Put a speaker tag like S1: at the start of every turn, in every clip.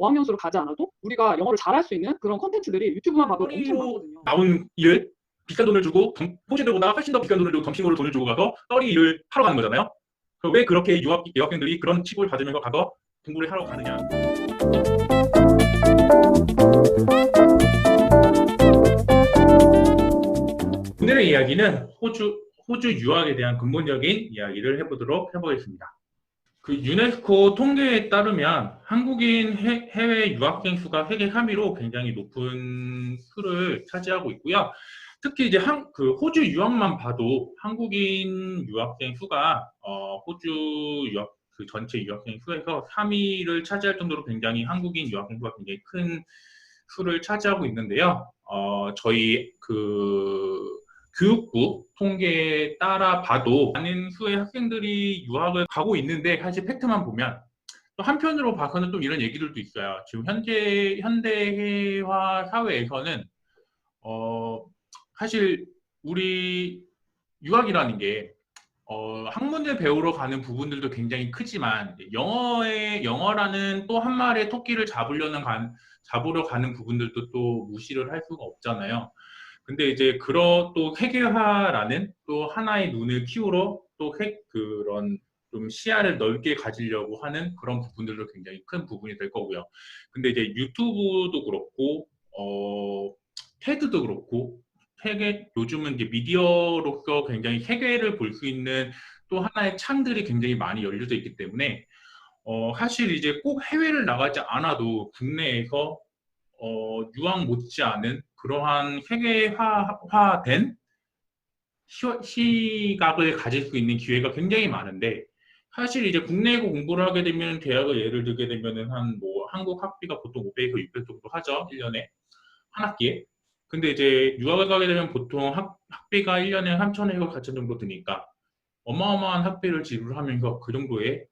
S1: 어학연수를 가지 않아도 우리가 영어를 잘할 수 있는 그런 콘텐츠들이 유튜브만 봐도 엄청 많거든요.
S2: 나온 일을 비싼 돈을 주고 호주들보다 훨씬 더 비싼 돈을 주고 덤싱으로 돈을 주고 가서 떨이 일을 하러 가는 거잖아요. 왜 그렇게 유학생들이 그런 칩을 받으면서 가서 공부를 하러 가느냐. 오늘의 이야기는 호주 유학에 대한 근본적인 이야기를 해보겠습니다. 그 유네스코 통계에 따르면 한국인 해외 유학생 수가 세계 3위로 굉장히 높은 수를 차지하고 있고요. 특히 이제 호주 유학만 봐도 한국인 유학생 수가 호주 유학 그 전체 유학생 수에서 3위를 차지할 정도로 굉장히 한국인 유학생 수가 굉장히 큰 수를 차지하고 있는데요. 저희 교육부 통계에 따라 봐도 많은 수의 학생들이 유학을 가고 있는데 사실 팩트만 보면 또 한편으로 봐서는 좀 이런 얘기들도 있어요. 지금 현대화 사회에서는 사실 우리 유학이라는 게 학문을 배우러 가는 부분들도 굉장히 크지만 영어라는 또 한 마리의 토끼를 잡으러 가는 부분들도 또 무시를 할 수가 없잖아요. 근데 이제 또 세계화라는 또 하나의 눈을 키우러 또 그런 좀 시야를 넓게 가지려고 하는 그런 부분들도 굉장히 큰 부분이 될 거고요. 근데 이제 유튜브도 그렇고 테드도 그렇고 요즘은 이제 미디어로서 굉장히 세계를 볼 수 있는 또 하나의 창들이 굉장히 많이 열려져 있기 때문에 사실 이제 꼭 해외를 나가지 않아도 국내에서 유학 못지않은 그러한 세계화된 시각을 가질 수 있는 기회가 굉장히 많은데, 사실 이제 국내에서 공부를 하게 되면 대학을 예를 들게 되면은 한국 학비가 보통 500에서 600 정도 하죠. 1년에 한 학기에. 근데 이제 유학을 가게 되면 보통 학비가 1년에 3천에서 4천 정도 드니까 어마어마한 학비를 지불하면서 그 정도의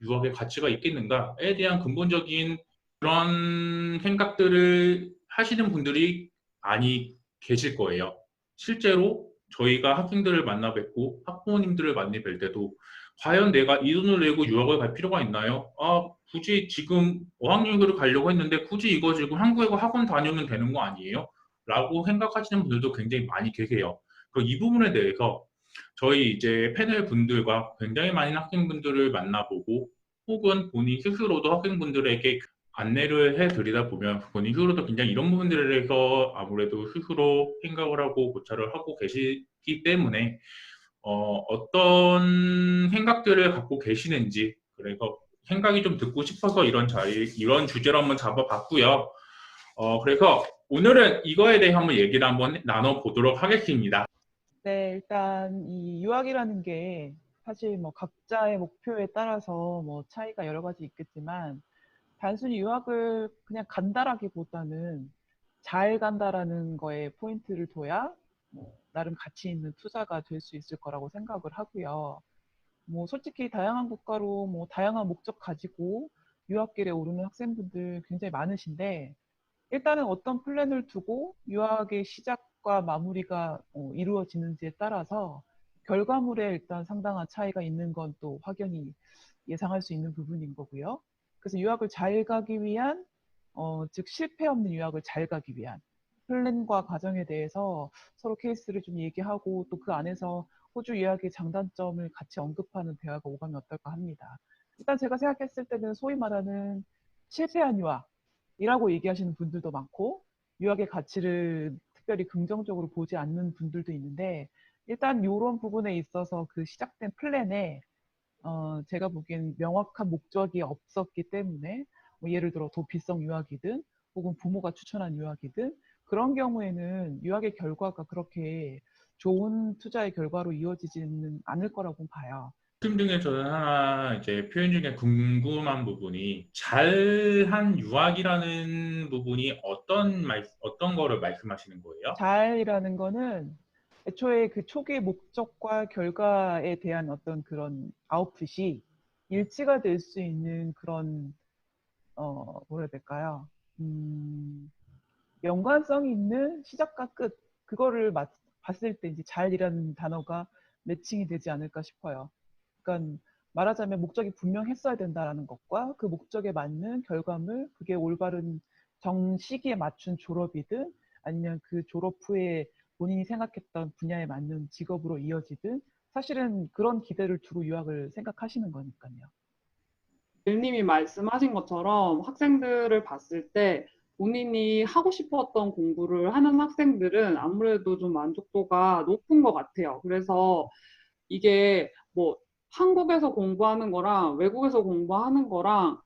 S2: 유학의 가치가 있겠는가에 대한 근본적인 그런 생각들을 하시는 분들이 많이 계실 거예요. 실제로 저희가 학생들을 만나 뵙고 학부모님들을 만나 뵐 때도 과연 내가 이 돈을 내고 유학을 갈 필요가 있나요? 굳이 지금 어학연수를 가려고 했는데 굳이 이거 지금 한국에서 학원 다니면 되는 거 아니에요? 라고 생각하시는 분들도 굉장히 많이 계세요. 이 부분에 대해서 저희 이제 패널 분들과 굉장히 많은 학생분들을 만나보고 혹은 본인 스스로도 학생분들에게 안내를 해드리다 보면 본인 스스로도 굉장히 이런 부분들에 대해서 아무래도 스스로 생각을 하고 고찰을 하고 계시기 때문에 어떤 생각들을 갖고 계시는지 그래서 생각이 좀 듣고 싶어서 이런 주제로 한번 잡아봤고요. 그래서 오늘은 이거에 대해 한번 얘기를 한번 나눠보도록 하겠습니다.
S3: 네, 일단 이 유학이라는 게 사실 뭐 각자의 목표에 따라서 뭐 차이가 여러 가지 있겠지만 단순히 유학을 그냥 간다라기보다는 잘 간다라는 거에 포인트를 둬야 뭐 나름 가치 있는 투자가 될 수 있을 거라고 생각을 하고요. 뭐 솔직히 다양한 국가로 뭐 다양한 목적 가지고 유학길에 오르는 학생분들 굉장히 많으신데 일단은 어떤 플랜을 두고 유학의 시작과 마무리가 이루어지는지에 따라서 결과물에 일단 상당한 차이가 있는 건 또 확연히 예상할 수 있는 부분인 거고요. 그래서 유학을 잘 가기 위한, 즉 실패 없는 유학을 잘 가기 위한 플랜과 과정에 대해서 서로 케이스를 좀 얘기하고 또 그 안에서 호주 유학의 장단점을 같이 언급하는 대화가 오가면 어떨까 합니다. 일단 제가 생각했을 때는 소위 말하는 실패한 유학이라고 얘기하시는 분들도 많고 유학의 가치를 특별히 긍정적으로 보지 않는 분들도 있는데 일단 이런 부분에 있어서 그 시작된 플랜에 제가 보기엔 명확한 목적이 없었기 때문에 뭐 예를 들어 도피성 유학이든 혹은 부모가 추천한 유학이든 그런 경우에는 유학의 결과가 그렇게 좋은 투자의 결과로 이어지지는 않을 거라고 봐요.
S2: 말씀 중에 저는 하나 이제 표현 중에 궁금한 부분이 잘한 유학이라는 부분이 어떤 거를 말씀하시는 거예요?
S3: 잘이라는 거는 애초에 그 초기의 목적과 결과에 대한 어떤 그런 아웃풋이 일치가 될 수 있는 그런 뭐라 해야 될까요? 연관성이 있는 시작과 끝 그거를 봤을 때 이제 잘이라는 단어가 매칭이 되지 않을까 싶어요. 그러니까 말하자면 목적이 분명했어야 된다라는 것과 그 목적에 맞는 결과물, 그게 올바른 시기에 맞춘 졸업이든 아니면 그 졸업 후에 본인이 생각했던 분야에 맞는 직업으로 이어지든 사실은 그런 기대를 두고 유학을 생각하시는 거니까요.
S1: 님이 말씀하신 것처럼 학생들을 봤을 때 본인이 하고 싶었던 공부를 하는 학생들은 아무래도 좀 만족도가 높은 것 같아요. 그래서 이게 뭐 한국에서 공부하는 거랑 외국에서 공부하는 거랑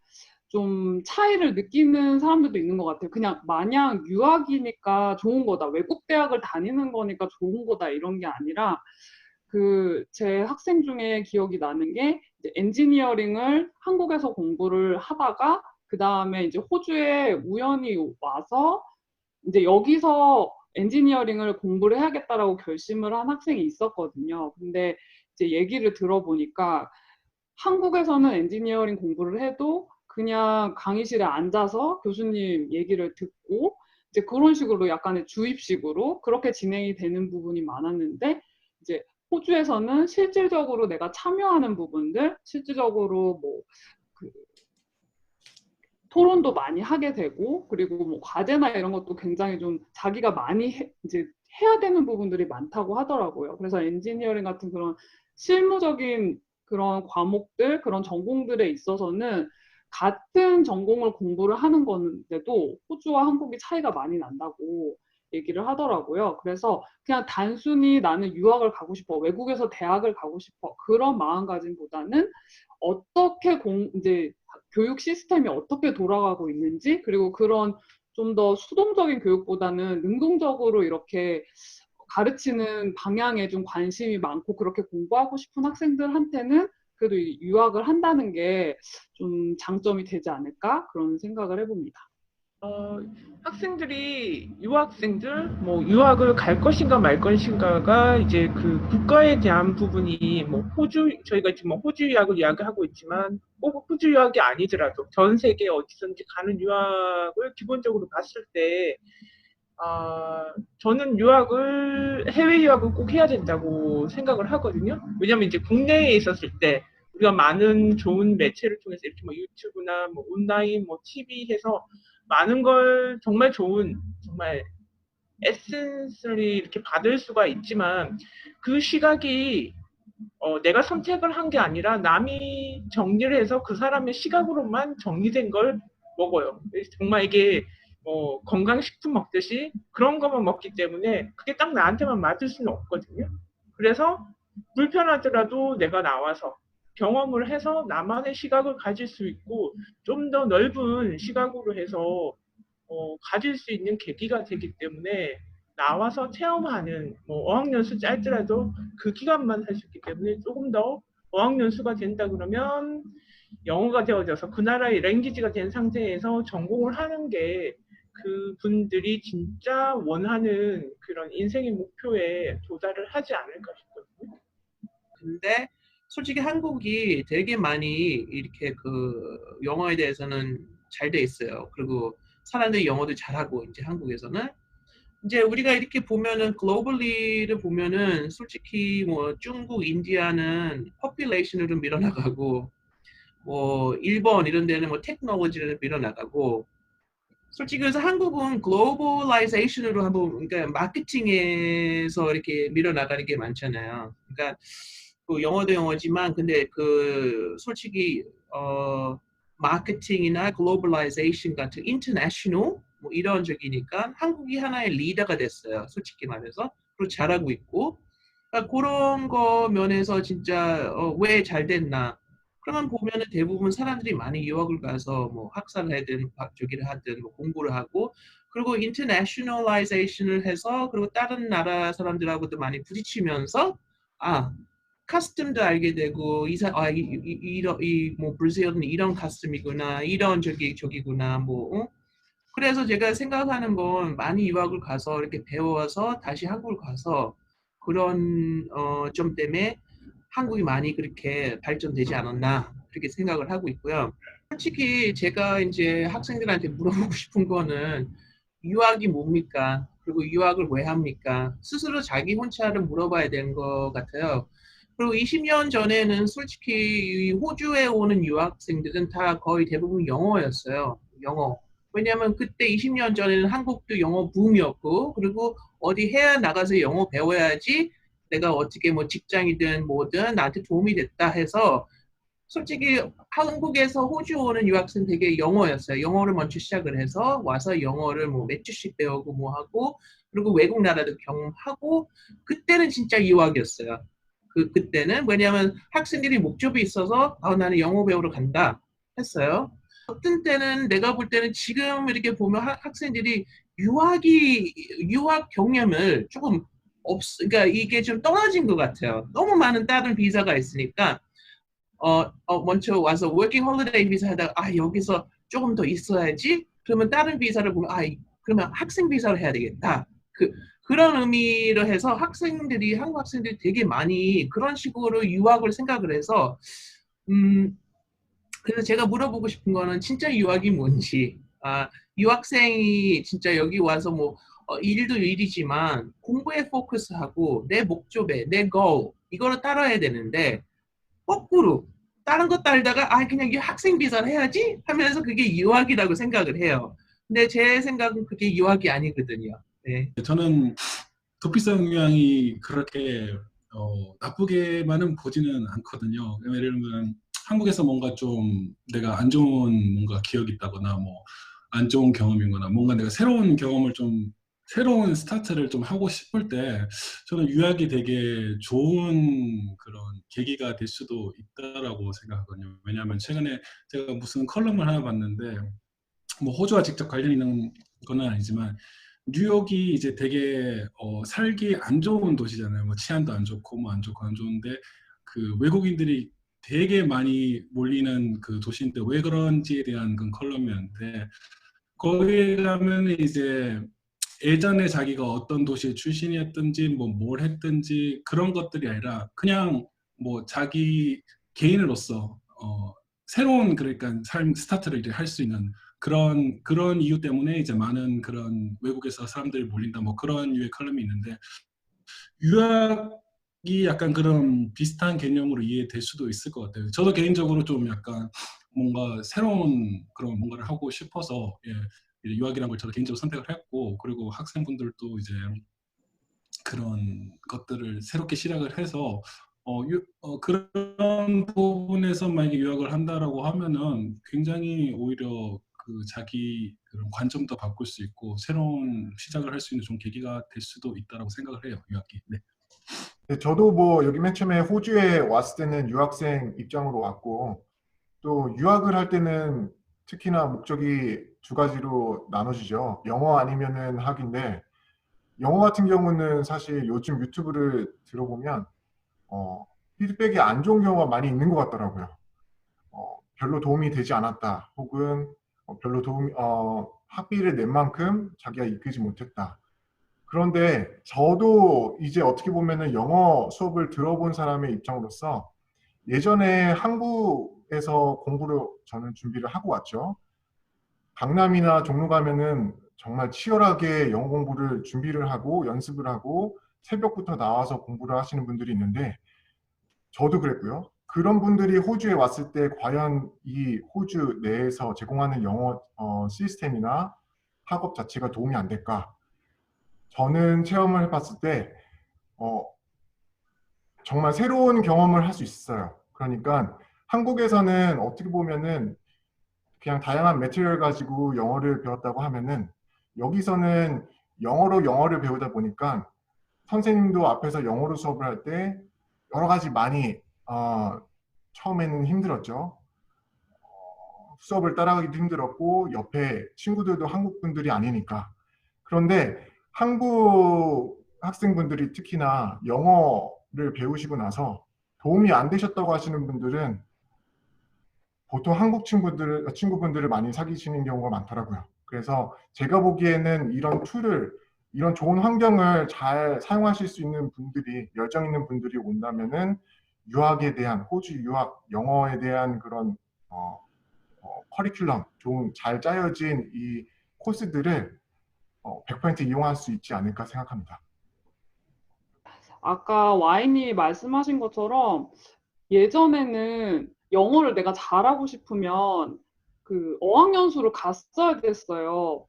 S1: 좀 차이를 느끼는 사람들도 있는 것 같아요. 그냥 마냥 유학이니까 좋은 거다, 외국 대학을 다니는 거니까 좋은 거다 이런 게 아니라 그 제 학생 중에 기억이 나는 게 이제 엔지니어링을 한국에서 공부를 하다가 그 다음에 이제 호주에 우연히 와서 이제 여기서 엔지니어링을 공부를 해야겠다라고 결심을 한 학생이 있었거든요. 근데 이제 얘기를 들어보니까 한국에서는 엔지니어링 공부를 해도 그냥 강의실에 앉아서 교수님 얘기를 듣고 이제 그런 식으로 약간의 주입식으로 그렇게 진행이 되는 부분이 많았는데 이제 호주에서는 실질적으로 내가 참여하는 부분들, 실질적으로 그 토론도 많이 하게 되고 그리고 뭐 과제나 이런 것도 굉장히 좀 자기가 많이 이제 해야 되는 부분들이 많다고 하더라고요. 그래서 엔지니어링 같은 그런 실무적인 그런 과목들, 그런 전공들에 있어서는 같은 전공을 공부를 하는 건데도 호주와 한국이 차이가 많이 난다고 얘기를 하더라고요. 그래서 그냥 단순히 나는 유학을 가고 싶어, 외국에서 대학을 가고 싶어 그런 마음가짐보다는 어떻게 이제 교육 시스템이 어떻게 돌아가고 있는지 그리고 그런 좀 더 수동적인 교육보다는 능동적으로 이렇게 가르치는 방향에 좀 관심이 많고 그렇게 공부하고 싶은 학생들한테는 그래도 유학을 한다는 게 좀 장점이 되지 않을까 그런 생각을 해봅니다.
S4: 학생들이 유학생들 뭐 유학을 갈 것인가 말 것인가가 이제 그 국가에 대한 부분이 뭐 호주 저희가 지금 뭐 호주 유학을 이야기하고 있지만 꼭 호주 유학이 아니더라도 전 세계 어디든지 가는 유학을 기본적으로 봤을 때 저는 해외 유학을 꼭 해야 된다고 생각을 하거든요. 왜냐면 이제 국내에 있었을 때 우리가 많은 좋은 매체를 통해서 이렇게 뭐 유튜브나 뭐 온라인 뭐 TV 해서 많은 걸 정말 좋은 정말 에센스를 이렇게 받을 수가 있지만 그 시각이 내가 선택을 한 게 아니라 남이 정리를 해서 그 사람의 시각으로만 정리된 걸 먹어요. 정말 이게 건강식품 먹듯이 그런 것만 먹기 때문에 그게 딱 나한테만 맞을 수는 없거든요. 그래서 불편하더라도 내가 나와서 경험을 해서 나만의 시각을 가질 수 있고 좀 더 넓은 시각으로 해서 가질 수 있는 계기가 되기 때문에 나와서 체험하는 어학연수 짧더라도 그 기간만 할 수 있기 때문에 조금 더 어학연수가 된다 그러면 영어가 되어져서 그 나라의 랭귀지가 된 상태에서 전공을 하는 게 그분들이 진짜 원하는 그런 인생의 목표에 도달을 하지 않을까 싶거든요.
S5: 근데 솔직히 한국이 되게 많이 이렇게 그 영어에 대해서는 잘 돼 있어요. 그리고 사람들이 영어도 잘하고 이제 한국에서는 이제 우리가 이렇게 보면은 글로벌리를 보면은 솔직히 뭐 중국, 인디아는 포퓰레이션으로 밀어나가고 뭐 일본 이런 데는 뭐 테크놀로지를 밀어나가고 솔직히 그래서 한국은 글로벌라이제이션으로 한번 그러니까 마케팅에서 이렇게 밀어나가는 게 많잖아요. 그러니까 그 영어도 영어지만 근데 그 솔직히 마케팅이나 글로벌라이제이션 같은 인터내셔널 뭐 이런 적이니까 한국이 하나의 리더가 됐어요. 솔직히 말해서 그리고 잘하고 있고 그러니까 그런 거 면에서 진짜 왜 잘 됐나? 그러면 보면은 대부분 사람들이 많이 유학을 가서 뭐 학사를 하든 저기를 하든 뭐 공부를 하고 그리고 인터내셔널라이제이션을 해서 그리고 다른 나라 사람들하고도 많이 부딪히면서 카스텀도 알게 되고 뭐 브라질은 이런 카스텀이구나 이런 저기구나 뭐 그래서 제가 생각하는 건 많이 유학을 가서 이렇게 배워서 다시 한국을 가서 그런 점 때문에 한국이 많이 그렇게 발전되지 않았나 그렇게 생각을 하고 있고요. 솔직히 제가 이제 학생들한테 물어보고 싶은 거는 유학이 뭡니까? 그리고 유학을 왜 합니까? 스스로 자기 혼자를 물어봐야 되는 것 같아요. 그리고 20년 전에는 솔직히 이 호주에 오는 유학생들은 다 거의 대부분 영어였어요. 영어. 왜냐하면 그때 20년 전에는 한국도 영어 붐이었고, 그리고 어디 해외 나가서 영어 배워야지 내가 어떻게 뭐 직장이든 뭐든 나한테 도움이 됐다 해서 솔직히 한국에서 호주 오는 유학생 되게 영어였어요. 영어를 먼저 시작을 해서 와서 영어를 뭐 몇 주씩 배우고 뭐 하고 그리고 외국 나라도 경험하고 그때는 진짜 유학이었어요. 그때는 왜냐하면 학생들이 목적이 있어서 나는 영어 배우러 간다 했어요. 어떤 때는 내가 볼 때는 지금 이렇게 보면 학생들이 유학 경험을 조금 그러니까 이게 좀 떨어진 것 같아요. 너무 많은 다른 비자가 있으니까 먼저 와서 워킹 홀리데이 비자 하다가 여기서 조금 더 있어야지. 그러면 다른 비자를 보면 그러면 학생 비자를 해야 되겠다. 그런 의미로 해서 한국 학생들이 되게 많이 그런 식으로 유학을 생각을 해서 그래서 제가 물어보고 싶은 거는 진짜 유학이 뭔지. 유학생이 진짜 여기 와서 뭐 일도 일이지만 공부에 포커스하고 내 목적에 내 goal 이거를 따라야 되는데 거꾸로 다른 거 따르다가 그냥 학생 비자를 해야지 하면서 그게 유학이라고 생각을 해요. 근데 제 생각은 그게 유학이 아니거든요. 네.
S6: 저는 도피성 유형이 그렇게 나쁘게만은 보지는 않거든요. 예를 들면 한국에서 뭔가 좀 내가 안 좋은 뭔가 기억이 있다거나 뭐 안 좋은 경험이거나 뭔가 내가 새로운 경험을 좀 새로운 스타트를 좀 하고 싶을 때 저는 유학이 되게 좋은 그런 계기가 될 수도 있다라고 생각하거든요. 왜냐하면 최근에 제가 무슨 컬럼을 하나 봤는데 뭐 호주와 직접 관련 있는 건 아니지만 뉴욕이 이제 되게 살기 안 좋은 도시잖아요. 뭐 치안도 안 좋고 뭐 안 좋고 안 좋은데 그 외국인들이 되게 많이 몰리는 그 도시인데 왜 그런지에 대한 그 컬럼이었는데 거기에 가면 이제 예전에 자기가 어떤 도시의 출신이었든지 뭐 뭘 했든지 그런 것들이 아니라 그냥 뭐 자기 개인으로서 새로운 그러니까 삶 스타트를 이제 할 수 있는 그런 이유 때문에 이제 많은 그런 외국에서 사람들이 몰린다 뭐 그런 유의 컬럼이 있는데 유학이 약간 그런 비슷한 개념으로 이해될 수도 있을 것 같아요. 저도 개인적으로 좀 약간 뭔가 새로운 그런 뭔가를 하고 싶어서 유학이라는 걸 저도 개인적으로 선택을 했고 그리고 학생분들도 이제 그런 것들을 새롭게 시작을 해서 그런 부분에서 만약에 유학을 한다라고 하면은 굉장히 오히려 그 자기 그런 관점도 바꿀 수 있고 새로운 시작을 할 수 있는 좀 계기가 될 수도 있다라고 생각을 해요. 유학이. 네.
S7: 네, 저도 뭐 여기 맨 처음에 호주에 왔을 때는 유학생 입장으로 왔고 또 유학을 할 때는 특히나 목적이 두 가지로 나눠지죠. 영어 아니면은 학인데 영어 같은 경우는 사실 요즘 유튜브를 들어보면 피드백이 안 좋은 경우가 많이 있는 것 같더라고요. 별로 도움이 되지 않았다. 혹은 별로 학비를 낸 만큼 자기가 이끌지 못했다. 그런데 저도 이제 어떻게 보면은 영어 수업을 들어본 사람의 입장으로서 예전에 한국에서 공부를 저는 준비를 하고 왔죠. 강남이나 종로 가면은 정말 치열하게 영어 공부를 준비를 하고 연습을 하고 새벽부터 나와서 공부를 하시는 분들이 있는데 저도 그랬고요. 그런 분들이 호주에 왔을 때 과연 이 호주 내에서 제공하는 영어 시스템이나 학업 자체가 도움이 안 될까? 저는 체험을 해봤을 때 정말 새로운 경험을 할 수 있어요. 그러니까 한국에서는 어떻게 보면은 그냥 다양한 매트리얼 가지고 영어를 배웠다고 하면은 여기서는 영어로 영어를 배우다 보니까 선생님도 앞에서 영어로 수업을 할 때 여러 가지 많이 처음에는 힘들었죠. 수업을 따라가기도 힘들었고 옆에 친구들도 한국 분들이 아니니까. 그런데 한국 학생분들이 특히나 영어를 배우시고 나서 도움이 안 되셨다고 하시는 분들은 보통 한국 친구분들을 많이 사귀시는 경우가 많더라고요. 그래서 제가 보기에는 이런 툴을, 이런 좋은 환경을 잘 사용하실 수 있는 분들이, 열정 있는 분들이 온다면은 유학에 대한, 호주 유학, 영어에 대한 그런 커리큘럼, 좋은 잘 짜여진 이 코스들을 100% 이용할 수 있지 않을까 생각합니다.
S1: 아까 와인이 말씀하신 것처럼 예전에는 영어를 내가 잘하고 싶으면 그 어학연수를 갔어야 됐어요.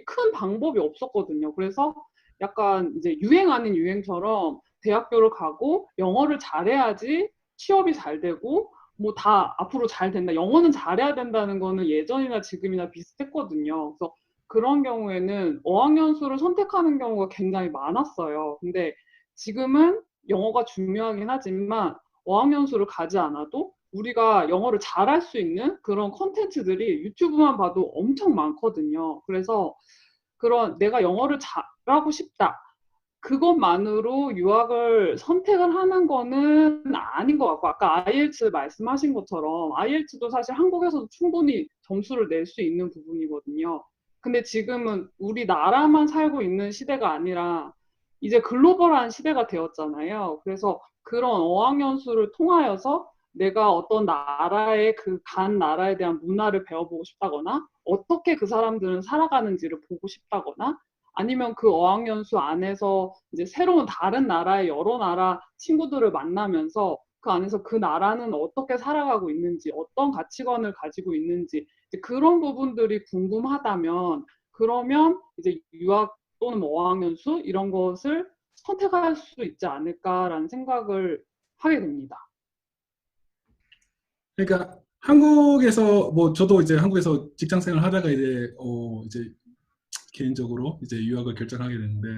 S1: 큰 방법이 없었거든요. 그래서 약간 이제 유행 아닌 유행처럼 대학교를 가고 영어를 잘해야지 취업이 잘 되고 뭐 다 앞으로 잘 된다. 영어는 잘해야 된다는 거는 예전이나 지금이나 비슷했거든요. 그래서 그런 경우에는 어학연수를 선택하는 경우가 굉장히 많았어요. 근데 지금은 영어가 중요하긴 하지만 어학연수를 가지 않아도 우리가 영어를 잘할 수 있는 그런 콘텐츠들이 유튜브만 봐도 엄청 많거든요. 그래서 그런 내가 영어를 잘하고 싶다. 그것만으로 유학을 선택을 하는 거는 아닌 것 같고, 아까 IELTS 말씀하신 것처럼 IELTS도 사실 한국에서도 충분히 점수를 낼 수 있는 부분이거든요. 근데 지금은 우리나라만 살고 있는 시대가 아니라 이제 글로벌한 시대가 되었잖아요. 그래서 그런 어학연수를 통하여서 내가 어떤 나라의 간 나라에 대한 문화를 배워보고 싶다거나 어떻게 그 사람들은 살아가는지를 보고 싶다거나 아니면 그 어학연수 안에서 이제 새로운 다른 나라의 여러 나라 친구들을 만나면서 그 안에서 그 나라는 어떻게 살아가고 있는지, 어떤 가치관을 가지고 있는지, 이제 그런 부분들이 궁금하다면, 그러면 이제 유학 또는 뭐 어학연수 이런 것을 선택할 수 있지 않을까라는 생각을 하게 됩니다.
S6: 그러니까 한국에서 뭐 저도 이제 한국에서 직장 생활 하다가 이제 개인적으로 이제 유학을 결정하게 됐는데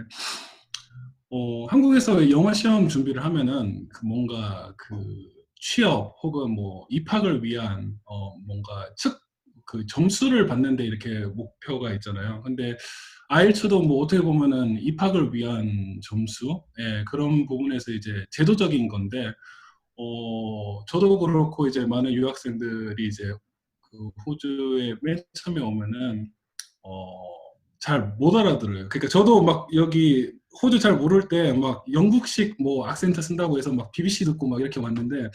S6: 한국에서 영어 시험 준비를 하면은 그 뭔가 그 취업 혹은 뭐 입학을 위한 뭔가 그 점수를 받는데 이렇게 목표가 있잖아요. 근데 IELTS도 뭐 어떻게 보면은 입학을 위한 점수, 예, 그런 부분에서 이제 제도적인 건데 저도 그렇고 이제 많은 유학생들이 이제 그 호주에 맨 처음에 오면은 잘 못 알아들어요. 그러니까 저도 막 여기 호주 잘 모를 때 막 영국식 뭐 악센트 쓴다고 해서 막 BBC 듣고 막 이렇게 왔는데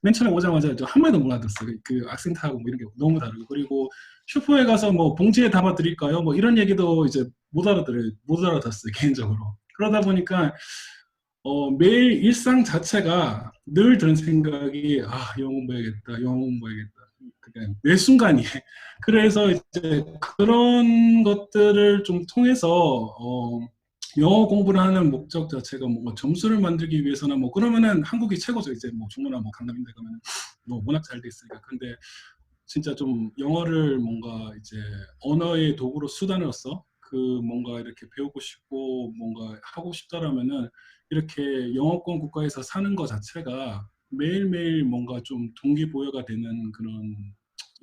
S6: 맨 처음에 오자마자 저 한마디도 못 알아들었어요. 그 악센트하고 뭐 이런 게 너무 다르고 그리고 슈퍼에 가서 뭐 봉지에 담아 드릴까요? 뭐 이런 얘기도 이제 못 알아들었어요 개인적으로. 그러다 보니까 매일 일상 자체가 늘 드는 생각이 영어 공부해야겠다, 영어 공부해야겠다. 그냥 매 순간이. 그래서 이제 그런 것들을 좀 통해서 영어 공부를 하는 목적 자체가 뭐 점수를 만들기 위해서나 뭐 그러면은 한국이 최고죠. 이제 뭐 중고나 뭐 강남인데 가면 뭐 워낙 잘 돼 있으니까. 근데 진짜 좀 영어를 뭔가 이제 언어의 도구로 수단으로서 그 뭔가 이렇게 배우고 싶고 뭔가 하고 싶다라면은 이렇게 영어권 국가에서 사는 것 자체가 매일매일 뭔가 좀 동기부여가 되는 그런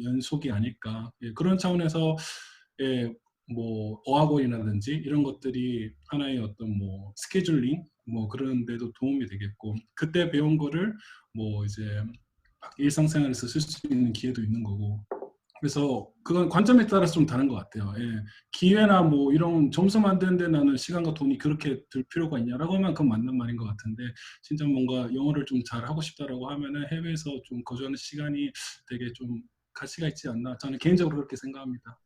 S6: 연속이 아닐까. 예, 그런 차원에서 예, 뭐 어학원이라든지 이런 것들이 하나의 어떤 뭐 스케줄링 뭐 그런 데도 도움이 되겠고 그때 배운 거를 뭐 이제 일상생활에서 쓸 수 있는 기회도 있는 거고 그래서 그건 관점에 따라서 좀 다른 것 같아요. 예. 기회나 뭐 이런 점수 만드는데 나는 시간과 돈이 그렇게 들 필요가 있냐라고 하면 그건 맞는 말인 것 같은데 진짜 뭔가 영어를 좀 잘하고 싶다라고 하면은 해외에서 좀 거주하는 시간이 되게 좀 가치가 있지 않나 저는 개인적으로 그렇게 생각합니다.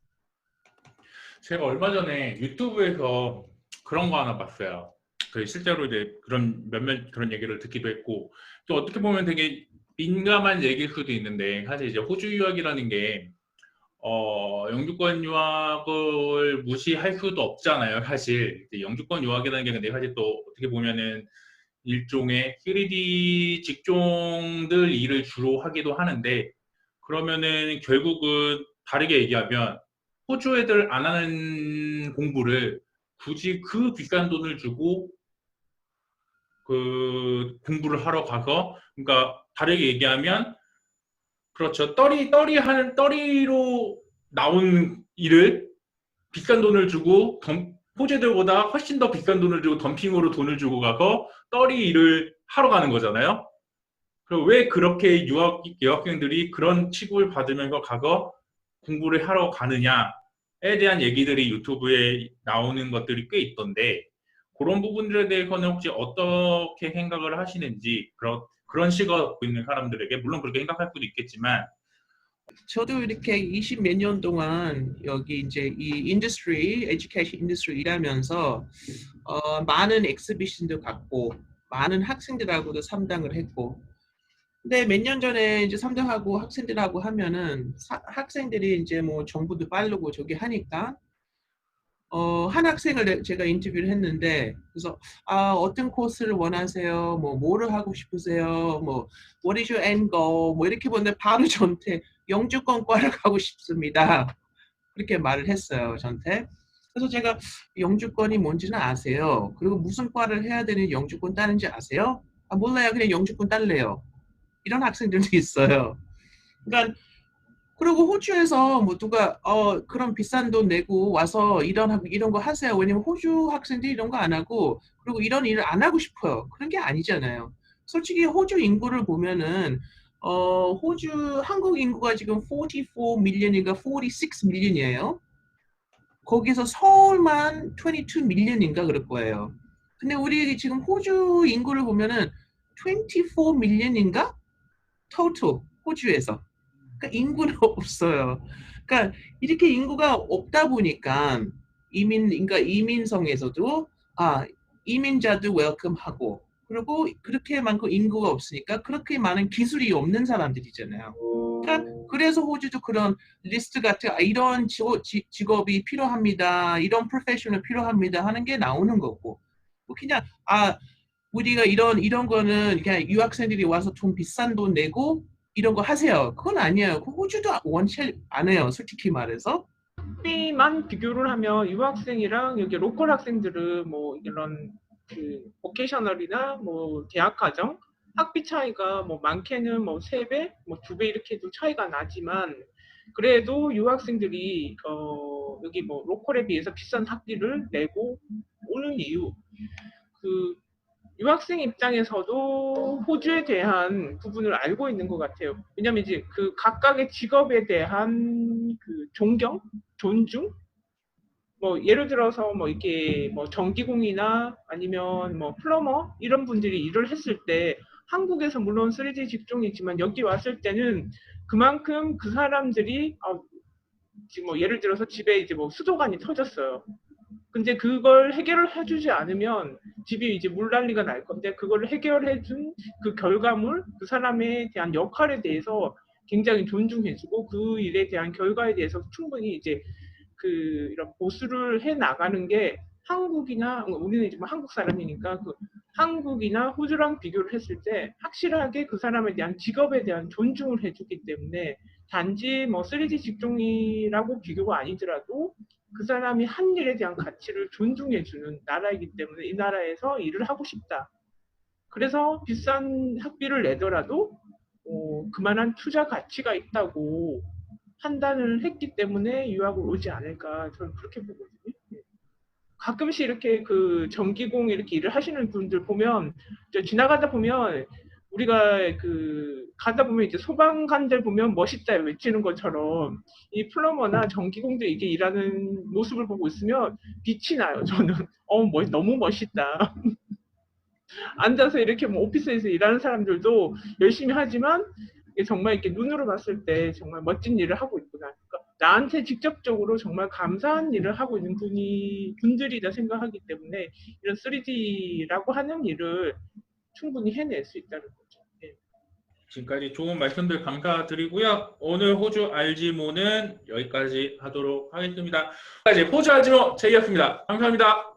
S2: 제가 얼마 전에 유튜브에서 그런 거 하나 봤어요. 그 실제로 이제 그런 몇몇 그런 얘기를 듣기도 했고 또 어떻게 보면 되게 민감한 얘기일 수도 있는데 사실 이제 호주 유학이라는 게 영주권 유학을 무시할 수도 없잖아요. 사실 이제 영주권 유학이라는 게 근데 사실 또 어떻게 보면은 일종의 3D 직종들 일을 주로 하기도 하는데 그러면은 결국은 다르게 얘기하면 호주 애들 안 하는 공부를 굳이 그 비싼 돈을 주고 그 공부를 하러 가서 그러니까 다르게 얘기하면 그렇죠. 떨이로 나온 일을 비싼 돈을 주고 호주들보다 훨씬 더 비싼 돈을 주고 덤핑으로 돈을 주고 가서 떨이 일을 하러 가는 거잖아요. 그럼 왜 그렇게 유학생들이 그런 취급을 받으면서 가서 공부를 하러 가느냐에 대한 얘기들이 유튜브에 나오는 것들이 꽤 있던데 그런 부분들에 대해서는 혹시 어떻게 생각을 하시는지 그런 시각 갖고 있는 사람들에게 물론 그렇게 생각할 수도 있겠지만
S5: 저도 이렇게 20 몇 년 동안 여기 이제 이 인더스트리, 에듀케이션 인더스트리 일하면서 많은 엑스비션도 갔고 많은 학생들하고도 상담을 했고, 근데 몇 년 전에 이제 상담하고 학생들하고 하면은 학생들이 이제 뭐 정보도 빠르고 저기 하니까 한 학생을 제가 인터뷰를 했는데, 그래서 어떤 코스를 원하세요? 뭐 뭐를 하고 싶으세요? 뭐 What is your end goal? 뭐 이렇게 보는데 바로 저한테 영주권과를 가고 싶습니다. 그렇게 말을 했어요, 저한테. 그래서 제가 영주권이 뭔지는 아세요? 그리고 무슨 과를 해야 되는 영주권 따는지 아세요? 몰라요. 그냥 영주권 딸래요. 이런 학생들도 있어요. 그러니까 그리고 호주에서 뭐 누가 그런 비싼 돈 내고 와서 이런 거 하세요. 왜냐면 호주 학생들이 이런 거 안 하고, 그리고 이런 일을 안 하고 싶어요. 그런 게 아니잖아요. 솔직히 호주 인구를 보면은 한국 인구가 지금 44 밀리언인가 46 밀리언이에요. 거기서 서울만 22 밀리언인가 그럴 거예요. 근데 우리 지금 호주 인구를 보면은 24 밀리언인가? total 호주에서. 그러니까 인구는 없어요. 그러니까 이렇게 인구가 없다 보니까 그러니까 이민성에서도 이민자도 웰컴하고, 그리고 그렇게 많고 인구가 없으니까 그렇게 많은 기술이 없는 사람들이잖아요. 그러니까 그래서 호주도 그런 리스트 같은 이런 직업이 필요합니다. 이런 프로페셔널 필요합니다 하는 게 나오는 거고. 그냥 우리가 이런 거는 그냥 유학생들이 와서 좀 비싼 돈 내고 이런 거 하세요. 그건 아니에요. 호주도 원체 안 해요. 솔직히 말해서.
S4: 학비만 비교를 하면 유학생이랑 여기 로컬 학생들은 뭐 이런 그 보케이셔널이나 뭐 대학가정 학비 차이가 뭐 많게는 뭐 3배, 뭐 2배 이렇게도 차이가 나지만, 그래도 유학생들이 여기 뭐 로컬에 비해서 비싼 학비를 내고 오는 이유, 그 유학생 입장에서도 호주에 대한 부분을 알고 있는 것 같아요. 왜냐면 이제 그 각각의 직업에 대한 그 존중? 뭐 예를 들어서 뭐 이렇게 뭐 전기공이나 아니면 뭐 플러머 이런 분들이 일을 했을 때 한국에서 물론 3D 직종이지만 여기 왔을 때는 그만큼 그 사람들이 지금 뭐 예를 들어서 집에 이제 뭐 수도관이 터졌어요. 근데 그걸 해결을 해주지 않으면 집이 이제 물난리가 날 건데, 그걸 해결해준 그 결과물, 그 사람에 대한 역할에 대해서 굉장히 존중해주고 그 일에 대한 결과에 대해서 충분히 이제 그 이런 보수를 해 나가는 게 한국이나 우리는 이제 뭐 한국 사람이니까 그 한국이나 호주랑 비교를 했을 때 확실하게 그 사람에 대한 직업에 대한 존중을 해주기 때문에 단지 뭐 3D 직종이라고 비교가 아니더라도 그 사람이 한 일에 대한 가치를 존중해주는 나라이기 때문에 이 나라에서 일을 하고 싶다. 그래서 비싼 학비를 내더라도 그만한 투자 가치가 있다고 판단을 했기 때문에 유학을 오지 않을까, 저는 그렇게 보거든요. 가끔씩 이렇게 그 전기공 이렇게 일을 하시는 분들 보면 지나가다 보면 우리가 그 가다 보면 이제 소방관들 보면 멋있다 외치는 것처럼 이 플러머나 전기공들 이게 일하는 모습을 보고 있으면 빛이 나요. 저는 너무 멋있다. 앉아서 이렇게 뭐 오피스에서 일하는 사람들도 열심히 하지만 정말 이렇게 눈으로 봤을 때 정말 멋진 일을 하고 있구나. 그러니까 나한테 직접적으로 정말 감사한 일을 하고 있는 분들이다 생각하기 때문에 이런 3D라고 하는 일을 충분히 해낼 수 있다는 거죠. 네.
S2: 지금까지 좋은 말씀들 감사드리고요. 오늘 호주 알지모는 여기까지 하도록 하겠습니다. 지금까지 호주 알지모 제이였습니다. 감사합니다.